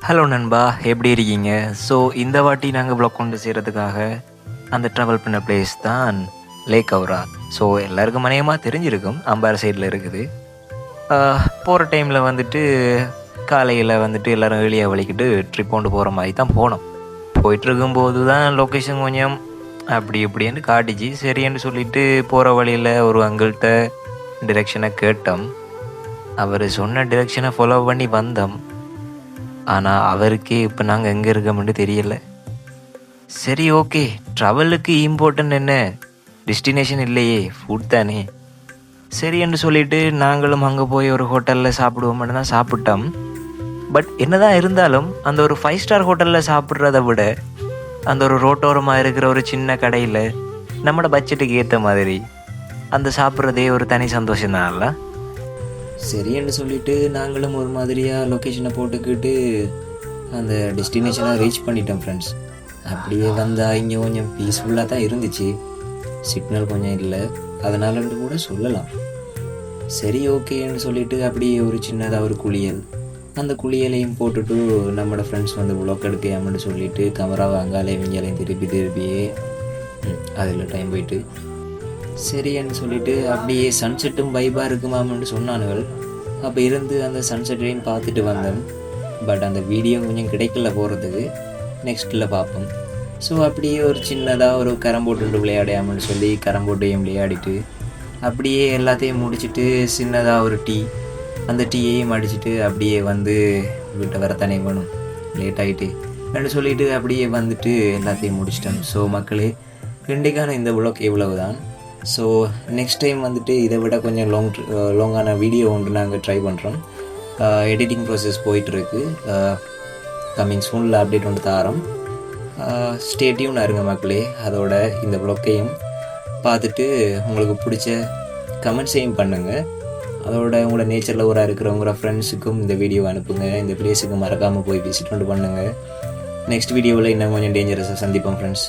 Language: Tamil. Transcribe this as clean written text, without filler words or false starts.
ஹலோ நண்பா, எப்படி இருக்கீங்க? ஸோ இந்த வாட்டி நாங்கள் vlog கொண்டு செய்கிறதுக்காக அந்த ட்ராவல் பண்ண பிளேஸ் தான் லேக் அவுரா. ஸோ எல்லாருக்கும் அநேகமாக தெரிஞ்சிருக்கும், அம்பாறை சைடில் இருக்குது. போகிற டைமில் வந்துட்டு காலையில் வந்துட்டு எல்லோரும் வெளியே வலிக்கிட்டு ட்ரிப் கொண்டு போகிற மாதிரி தான் போனோம். போயிட்டுருக்கும்போது தான் லொக்கேஷன் கொஞ்சம் அப்படி இப்படின்னு காட்டிச்சு. சரின்னு சொல்லிட்டு போகிற வழியில் ஒரு அங்கிள்கிட்ட டிரெக்ஷனை கேட்டோம். அவர் சொன்ன டிரெக்ஷனை ஃபாலோ பண்ணி வந்தோம். ஆனால் அவருக்கே இப்போ நாங்கள் எங்கே இருக்கோம்னு தெரியல. சரி, ஓகே, ட்ராவலுக்கு இம்பார்ட்டன்ட் என்ன, டெஸ்டினேஷன் இல்லையே, ஃபுட் தானே. சரின்னு சொல்லிட்டு நாங்களும் அங்கே போய் ஒரு ஹோட்டலில் சாப்பிடுவோம்னு தான் சாப்பிட்டோம். பட் என்னதான் இருந்தாலும் அந்த ஒரு 5 ஸ்டார் ஹோட்டலில் சாப்பிட்றத விட அந்த ஒரு ரோட்டோரமாக இருக்கிற ஒரு சின்ன கடையில் நம்மளோட பட்ஜெட்டுக்கு ஏற்ற மாதிரி அந்த சாப்பிட்றதே ஒரு தனி சந்தோஷம்தான்ல. சரின்னு சொல்லிட்டு நாங்களும் ஒரு மாதிரியாக லொக்கேஷனை போட்டுக்கிட்டு அந்த டெஸ்டினேஷனை ரீச் பண்ணிட்டோம் ஃப்ரெண்ட்ஸ். அப்படியே வந்தால் இங்கே கொஞ்சம் பீஸ்ஃபுல்லாக தான் இருந்துச்சு. சிக்னல் கொஞ்சம் இல்லை, அதனாலன்னு கூட சொல்லலாம். சரி, ஓகேன்னு சொல்லிட்டு அப்படியே ஒரு சின்னதாக ஒரு குளியல், அந்த குளியலையும் போட்டுட்டு நம்மளோட ஃப்ரெண்ட்ஸ் வந்து vlog எடுக்கையாமன்னு சொல்லிட்டு கேமராவை அங்காலையும் இங்காலையும் திருப்பியே அதில் டைம் போயிட்டு சரின்னு சொல்லிட்டு அப்படியே சன்செட்டும் வைபாக இருக்குமாமன்னு சொன்னானுகள். அப்போ இருந்து அந்த சன்செட்டையும் பார்த்துட்டு வந்தோம். பட் அந்த வீடியோ கொஞ்சம் கிடைக்கல போகிறதுக்கு, நெக்ஸ்ட்டில் பார்ப்போம். ஸோ அப்படியே ஒரு சின்னதாக ஒரு கரம்போட்டு விளையாடையாமன்னு சொல்லி கரம்போட்டையும் விளையாடிட்டு அப்படியே எல்லாத்தையும் முடிச்சுட்டு சின்னதாக ஒரு டீ, அந்த டீயையும் அடிச்சுட்டு அப்படியே வந்து வீட்டை வரத்தானே வேணும், லேட் ஆகிட்டு ரெண்டு சொல்லிவிட்டு அப்படியே வந்துட்டு எல்லாத்தையும் முடிச்சிட்டோம். ஸோ மக்களே, இன்றைக்கான இந்த vlog இவ்வளவு தான். ஸோ நெக்ஸ்ட் டைம் வந்துட்டு இதை விட கொஞ்சம் லாங்கான வீடியோ ஒன்று நாங்கள் ட்ரை பண்ணுறோம். எடிட்டிங் ப்ராசஸ் போயிட்டுருக்கு. கம்மிங் சூனில் அப்டேட் ஒன்று தாரோம். ஸ்டேட்யூன் இருங்க மக்களே. அதோட இந்த vlog-ஐயும் பார்த்துட்டு உங்களுக்கு பிடிச்ச கமெண்ட்ஸையும் பண்ணுங்கள். அதோட உங்களோட நேச்சரில் ஊராக இருக்கிற உங்களோட ஃப்ரெண்ட்ஸுக்கும் இந்த வீடியோ அனுப்புங்க. இந்த பிளேஸுக்கு மறக்காமல் போய் விசிட் பண்ணுங்கள். நெக்ஸ்ட் வீடியோவில் இன்னும் கொஞ்சம் டேஞ்சரஸாக சந்திப்போம் ஃப்ரெண்ட்ஸ்.